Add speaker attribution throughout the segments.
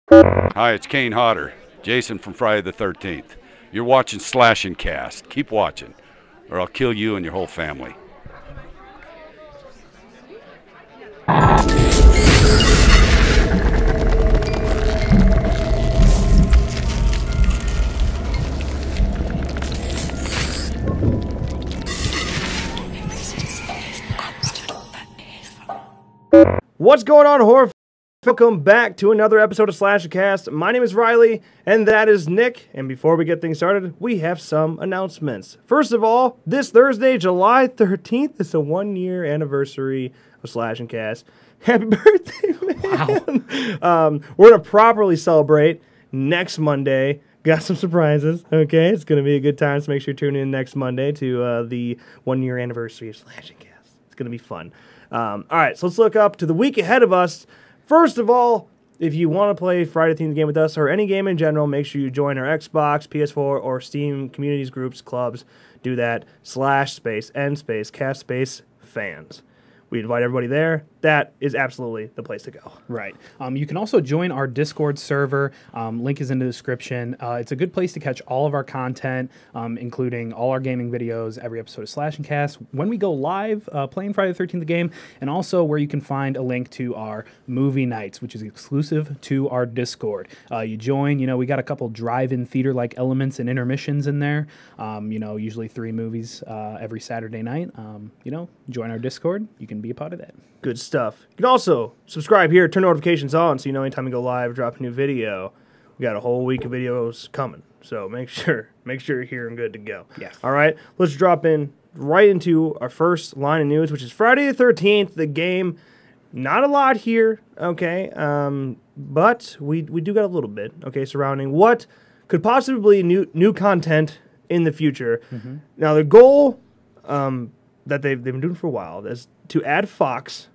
Speaker 1: Hi, it's Kane Hodder, Jason from Friday the 13th. You're watching Slash and Cast. Keep watching, or I'll kill you and your whole family.
Speaker 2: What's going on, horror? Welcome back to another episode of Slash and Cast. My name is Riley, and that is Nick. And before we get things started, we have some announcements. First of all, this Thursday, July 13th, is the 1-year anniversary of Slash and Cast. Happy birthday, man! Wow. We're going to properly celebrate next Monday. Got some surprises, okay? It's going to be a good time, so make sure you tune in next Monday to the 1-year anniversary of Slash and Cast. It's going to be fun. All right, so let's look up to the week ahead of us. First of all, if you want to play Friday the 13th game with us or any game in general, make sure you join our Xbox, PS4, or Steam communities, groups, clubs. Do that. /N/cast/fans. We invite everybody there. That is absolutely the place to go.
Speaker 3: Right. You can also join our Discord server. Link is in the description. It's a good place to catch all of our content, including all our gaming videos, every episode of Slash and Cast, when we go live playing Friday the 13th game, and also where you can find a link to our movie nights, which is exclusive to our Discord. You join, we got a couple drive-in theater-like elements and intermissions in there. Usually 3 movies every Saturday night. Join our Discord. You can be a part of that.
Speaker 2: Good stuff. You can also subscribe here, turn notifications on, so you know anytime we go live, drop a new video. We got a whole week of videos coming, so make sure you're here and good to go.
Speaker 3: Yes.
Speaker 2: All right, let's drop in right into our first line of news, which is Friday the 13th, the game. Not a lot here, okay, but we do got a little bit, okay, surrounding what could possibly be new content in the future. Mm-hmm. Now, the goal that they've been doing for a while is to add Fox,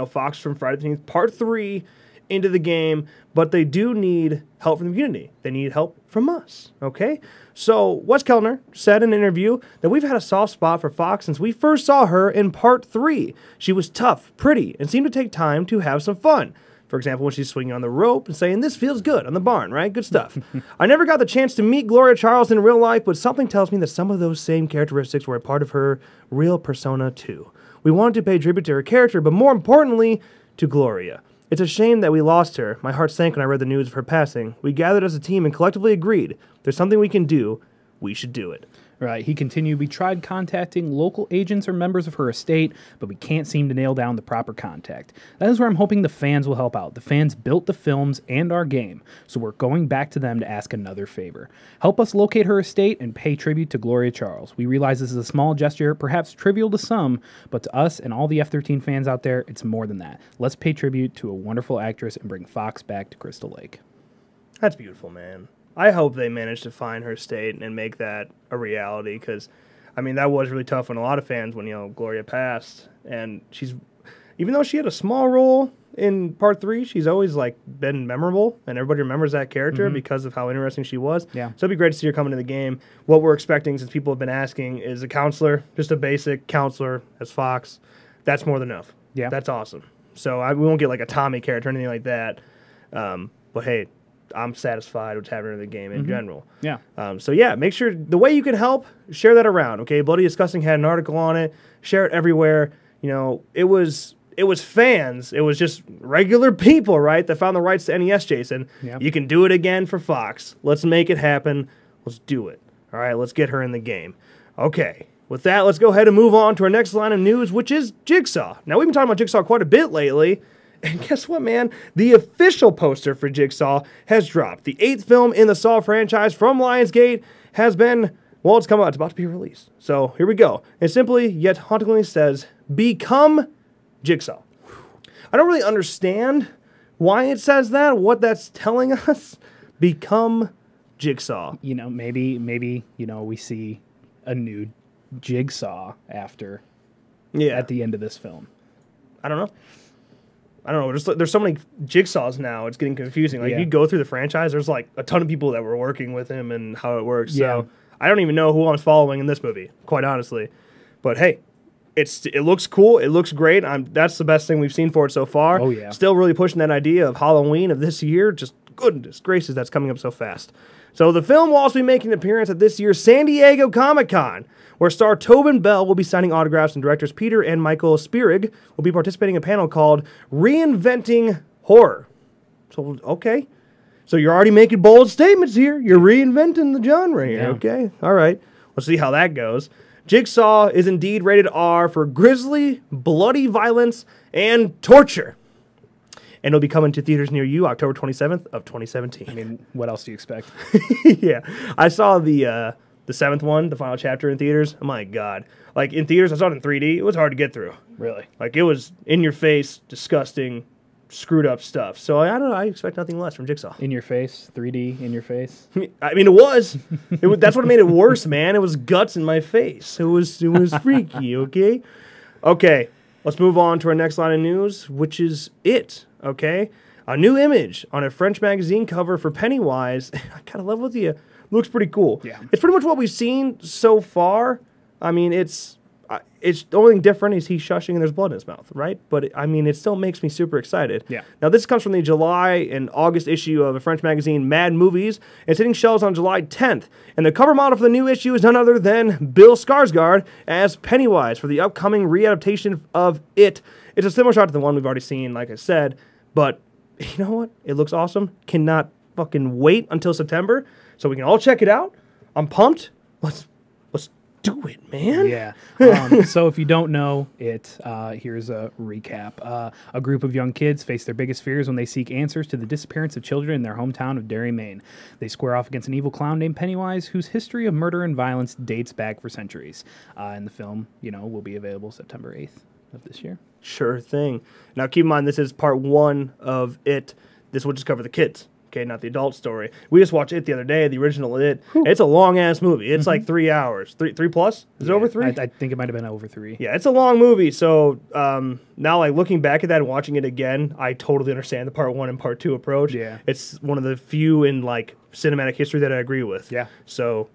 Speaker 2: Fox from Friday the 13th, Part 3, into the game, but they do need help from the community. They need help from us, okay? So Wes Kellner said in an interview that we've had a soft spot for Fox since we first saw her in Part 3. She was tough, pretty, and seemed to take time to have some fun. For example, when she's swinging on the rope and saying, "This feels good," on the barn, right? Good stuff. I never got the chance to meet Gloria Charles in real life, but something tells me that some of those same characteristics were a part of her real persona, too. We wanted to pay tribute to her character, but more importantly, to Gloria. It's a shame that we lost her. My heart sank when I read the news of her passing. We gathered as a team and collectively agreed, there's something we can do, we should do it.
Speaker 3: Right. He continued, "We tried contacting local agents or members of her estate, but we can't seem to nail down the proper contact. That is where I'm hoping the fans will help out. The fans built the films and our game, so we're going back to them to ask another favor. Help us locate her estate and pay tribute to Gloria Charles. We realize this is a small gesture, perhaps trivial to some, but to us and all the F13 fans out there, it's more than that. Let's pay tribute to a wonderful actress and bring Fox back to Crystal Lake."
Speaker 2: That's beautiful, man. I hope they manage to find her estate and make that a reality, because, that was really tough on a lot of fans when, Gloria passed. And even though she had a small role in Part 3, she's always, been memorable, and everybody remembers that character because of how interesting she was.
Speaker 3: Yeah.
Speaker 2: So it'd be great to see her come into the game. What we're expecting, since people have been asking, is a counselor, just a basic counselor as Fox. That's more than enough. Yeah. That's awesome. So we won't get, a Tommy character or anything like that. But, hey, I'm satisfied with having her in the game in general.
Speaker 3: Yeah.
Speaker 2: Make sure the way you can help, share that around. Okay, Bloody Disgusting had an article on it. Share it everywhere. It was fans. It was just regular people, right, that found the rights to NES, Jason.
Speaker 3: Yep.
Speaker 2: You can do it again for Fox. Let's make it happen. Let's do it. All right, let's get her in the game. Okay. With that, let's go ahead and move on to our next line of news, which is Jigsaw. Now, we've been talking about Jigsaw quite a bit lately. And guess what, man? The official poster for Jigsaw has dropped. The 8th film in the Saw franchise from Lionsgate has been, it's come out. It's about to be released. So here we go. It simply, yet hauntingly says, "Become Jigsaw." I don't really understand why it says that, what that's telling us. Become Jigsaw.
Speaker 3: Maybe we see a new Jigsaw at the end of this film.
Speaker 2: I don't know. There's so many Jigsaws now. It's getting confusing. If you go through the franchise, there's a ton of people that were working with him and how it works. Yeah. So I don't even know who I'm following in this movie, quite honestly. But hey, it looks cool. It looks great. That's the best thing we've seen for it so far.
Speaker 3: Oh yeah.
Speaker 2: Still really pushing that idea of Halloween of this year. Just goodness gracious, that's coming up so fast. So the film will also be making an appearance at this year's San Diego Comic-Con, where star Tobin Bell will be signing autographs and directors Peter and Michael Spierig will be participating in a panel called Reinventing Horror. So, okay. So you're already making bold statements here. You're reinventing the genre here, okay? All right. Let's see how that goes. Jigsaw is indeed rated R for grisly, bloody violence, and torture. And it'll be coming to theaters near you October 27th of 2017.
Speaker 3: I mean, what else do you expect?
Speaker 2: Yeah. I saw the seventh one, the final chapter in theaters. Oh my God. Like in theaters, I saw it in 3D. It was hard to get through.
Speaker 3: Really?
Speaker 2: Like it was in your face, disgusting, screwed up stuff. So I don't know. I expect nothing less from Jigsaw.
Speaker 3: In your face? 3D in your face?
Speaker 2: I mean, it was. That's what made it worse, man. It was guts in my face. It was freaky, okay? Okay. Let's move on to our next line of news, which is It, okay? A new image on a French magazine cover for Pennywise. I kind of love with you. Looks pretty cool.
Speaker 3: Yeah.
Speaker 2: It's pretty much what we've seen so far. I mean, it's the only thing different is he's shushing and there's blood in his mouth, right? But, I mean, it still makes me super excited.
Speaker 3: Yeah.
Speaker 2: Now, this comes from the July and August issue of a French magazine, Mad Movies. It's hitting shelves on July 10th. And the cover model for the new issue is none other than Bill Skarsgård as Pennywise for the upcoming readaptation of It. It's a similar shot to the one we've already seen, like I said. But, you know what? It looks awesome. Cannot fucking wait until September so we can all check it out. I'm pumped. Let's do it, man.
Speaker 3: Yeah. So if you don't know it, here's a recap. A group of young kids face their biggest fears when they seek answers to the disappearance of children in their hometown of Derry, Maine. They square off against an evil clown named Pennywise, whose history of murder and violence dates back for centuries. And the film, will be available September 8th of this year.
Speaker 2: Sure thing. Now, keep in mind, this is part one of It. This will just cover the kids. Okay, not the adult story. We just watched It the other day, the original It. Whew. It's a long-ass movie. It's like 3 hours. Three plus? Is it over 3?
Speaker 3: I think it might have been over 3.
Speaker 2: Yeah, it's a long movie. So now, like, looking back at that and watching it again, I totally understand the part 1 and part 2 approach.
Speaker 3: Yeah.
Speaker 2: It's one of the few in, like, cinematic history that I agree with.
Speaker 3: Yeah.
Speaker 2: So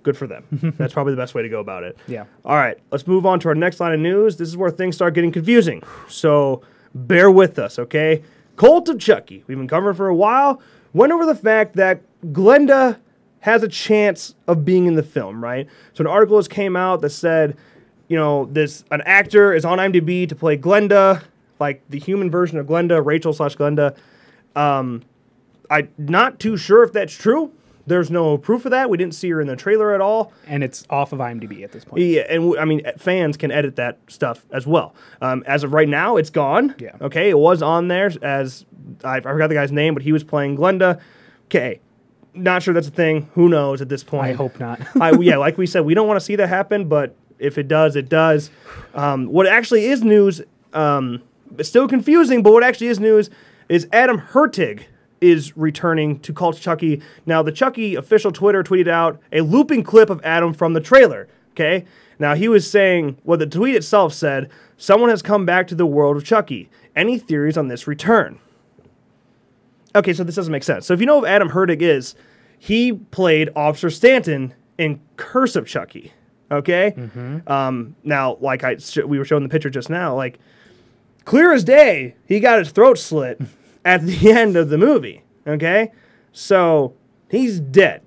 Speaker 2: good for them. That's probably the best way to go about it.
Speaker 3: Yeah.
Speaker 2: All right, let's move on to our next line of news. This is where things start getting confusing. So bear with us, okay? Cult of Chucky. We've been covering for a while. Went over the fact that Glenda has a chance of being in the film, right? So an article just came out that said, an actor is on IMDb to play Glenda, like the human version of Glenda, Rachel/Glenda. I'm not too sure if that's true. There's no proof of that. We didn't see her in the trailer at all.
Speaker 3: And it's off of IMDb at this point.
Speaker 2: Yeah, and fans can edit that stuff as well. As of right now, it's gone.
Speaker 3: Yeah.
Speaker 2: Okay, it was on there as, I forgot the guy's name, but he was playing Glenda. Okay, not sure that's a thing. Who knows at this point?
Speaker 3: I hope not.
Speaker 2: Yeah, like we said, we don't want to see that happen, but if it does, it does. What actually is news, it's still confusing, but what actually is news is Adam Hertig is returning to Cult of Chucky. Now, the Chucky official Twitter tweeted out a looping clip of Adam from the trailer, okay? Now, he was saying, the tweet itself said, someone has come back to the world of Chucky. Any theories on this return? Okay, so this doesn't make sense. So if you know who Adam Hertig is, he played Officer Stanton in Curse of Chucky, okay? Mm-hmm. Now, like we were showing the picture just now, like, clear as day, he got his throat slit at the end of the movie, okay? So he's dead,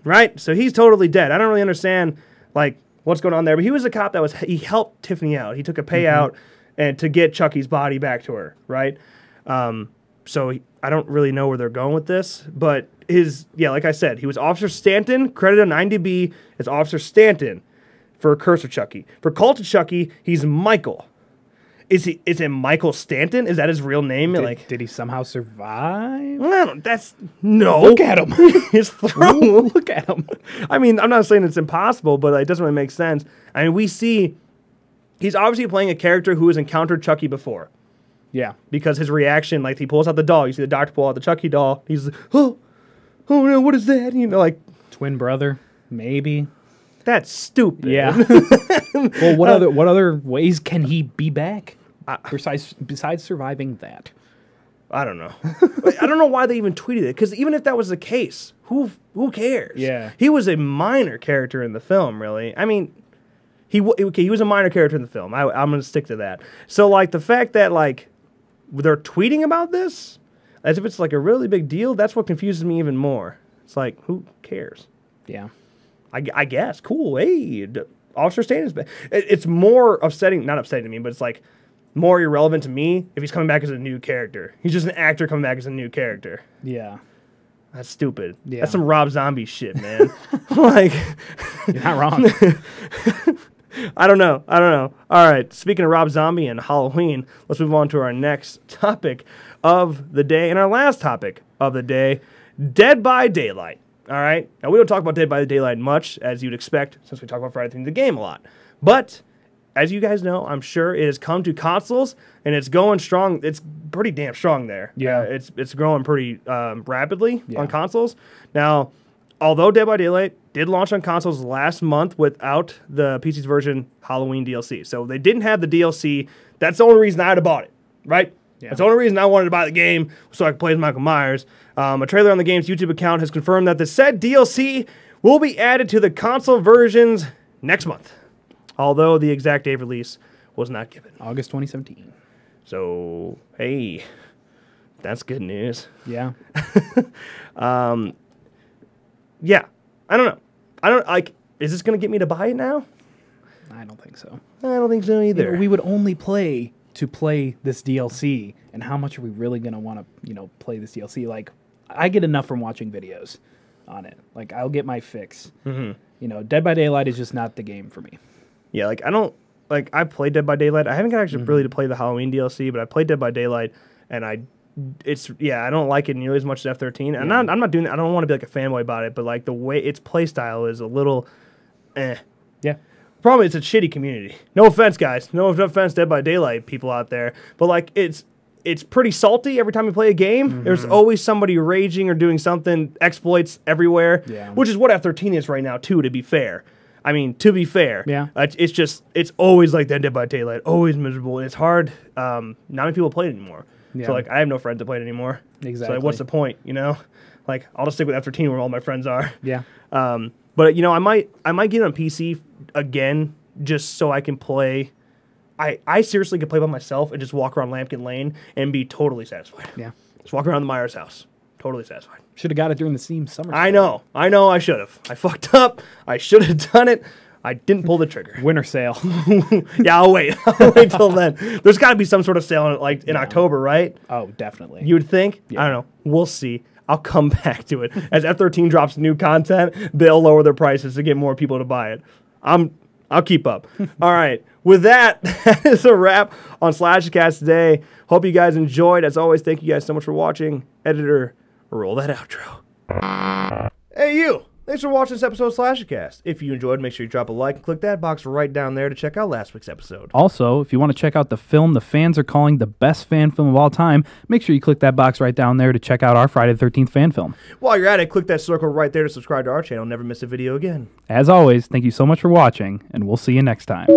Speaker 2: right? So he's totally dead. I don't really understand, like, what's going on there. But he was a cop he helped Tiffany out. He took a payout and to get Chucky's body back to her, right? So I don't really know where they're going with this. But like I said, he was Officer Stanton, credited on IMDb as Officer Stanton for Curse of Chucky. For Cult of Chucky, he's Michael. Is it Michael Stanton? Is that his real name?
Speaker 3: Did he somehow survive?
Speaker 2: Well, no.
Speaker 3: Look at him.
Speaker 2: His throat.
Speaker 3: Look at him.
Speaker 2: I mean, I'm not saying it's impossible, but it doesn't really make sense. I mean, we see he's obviously playing a character who has encountered Chucky before.
Speaker 3: Yeah.
Speaker 2: Because his reaction, like he pulls out the doll. You see the doctor pull out the Chucky doll. He's like, oh no, what is that? Like
Speaker 3: twin brother, maybe.
Speaker 2: That's stupid.
Speaker 3: Yeah. Well, what other ways can he be back? Besides surviving that,
Speaker 2: I don't know. I don't know why they even tweeted it. Because even if that was the case, who cares?
Speaker 3: Yeah,
Speaker 2: he was a minor character in the film. Really, I mean, he was a minor character in the film. I'm going to stick to that. So like the fact that like they're tweeting about this, as if it's like a really big deal. That's what confuses me even more. It's like, who cares?
Speaker 3: Yeah.
Speaker 2: I guess. Cool. Hey, Officer Stain is... It's more upsetting... Not upsetting to me, but it's like more irrelevant to me if he's coming back as a new character. He's just an actor coming back as a new character.
Speaker 3: Yeah.
Speaker 2: That's stupid.
Speaker 3: Yeah.
Speaker 2: That's some Rob Zombie shit, man. Like...
Speaker 3: You're not wrong.
Speaker 2: I don't know. All right. Speaking of Rob Zombie and Halloween, let's move on to our next topic of the day. And our last topic of the day, Dead by Daylight. All right. Now, we don't talk about Dead by Daylight much, as you'd expect, since we talk about Friday the Game a lot. But, as you guys know, I'm sure it has come to consoles, and it's going strong. It's pretty damn strong there.
Speaker 3: Yeah.
Speaker 2: It's growing pretty rapidly on consoles. Now, although Dead by Daylight did launch on consoles last month without the PC's version Halloween DLC. So they didn't have the DLC. That's the only reason I had bought it, right? Yeah. That's the only reason I wanted to buy the game, so I could play as Michael Myers. A trailer on the game's YouTube account has confirmed that the said DLC will be added to the console versions next month, although the exact date of release was not given.
Speaker 3: August 2017.
Speaker 2: So, hey, that's good news.
Speaker 3: Yeah.
Speaker 2: Yeah, I don't know. Is this going to get me to buy it now?
Speaker 3: I don't think so.
Speaker 2: I don't think so either.
Speaker 3: You know, we would only play to play this DLC, and how much are we really going to want to, play this DLC? Like, I get enough from watching videos on it. Like, I'll get my fix. Mm-hmm. Dead by Daylight is just not the game for me. Yeah, like, I played Dead by Daylight. I haven't got actually really to play the Halloween DLC, but I played Dead by Daylight, and I don't like it nearly as much as F13. And I'm not doing that. I don't want to be like a fanboy about it, but like the way its play style is a little Yeah.
Speaker 2: Problem is, it's a shitty community. No offense, guys. No offense, Dead by Daylight people out there. But like it's pretty salty every time you play a game. Mm-hmm. There's always somebody raging or doing something, exploits everywhere. Yeah. Which is what F13 is right now too, to be fair. I mean, to be fair.
Speaker 3: Yeah.
Speaker 2: It's always like that Dead by Daylight. Always miserable. And it's hard. Not many people play it anymore. Yeah. So, like, I have no friends that play it anymore.
Speaker 3: Exactly.
Speaker 2: So, like, what's the point, Like, I'll just stick with F13 where all my friends are.
Speaker 3: Yeah.
Speaker 2: But, I might get it on PC again just so I can play. I seriously could play by myself and just walk around Lampkin Lane and be totally satisfied.
Speaker 3: Yeah.
Speaker 2: Just walk around the Myers house. Totally satisfied.
Speaker 3: Should have got it during the Steam summer.
Speaker 2: I know. I should have. I fucked up. I should have done it. I didn't pull the trigger.
Speaker 3: Winter sale.
Speaker 2: Yeah, I'll wait. I'll wait till then. There's got to be some sort of sale in October, right?
Speaker 3: Oh, definitely.
Speaker 2: You would think? Yeah. I don't know. We'll see. I'll come back to it. As F13 drops new content, they'll lower their prices to get more people to buy it. I'll keep up. All right. With that, that is a wrap on Slashcast today. Hope you guys enjoyed. As always, thank you guys so much for watching. Editor, roll that outro. Hey, you. Thanks for watching this episode of Slashcast. If you enjoyed, make sure you drop a like and click that box right down there to check out last week's episode.
Speaker 3: Also, if you want to check out the film the fans are calling the best fan film of all time, make sure you click that box right down there to check out our Friday the 13th fan film.
Speaker 2: While you're at it, click that circle right there to subscribe to our channel. Never miss a video again.
Speaker 3: As always, thank you so much for watching, and we'll see you next time.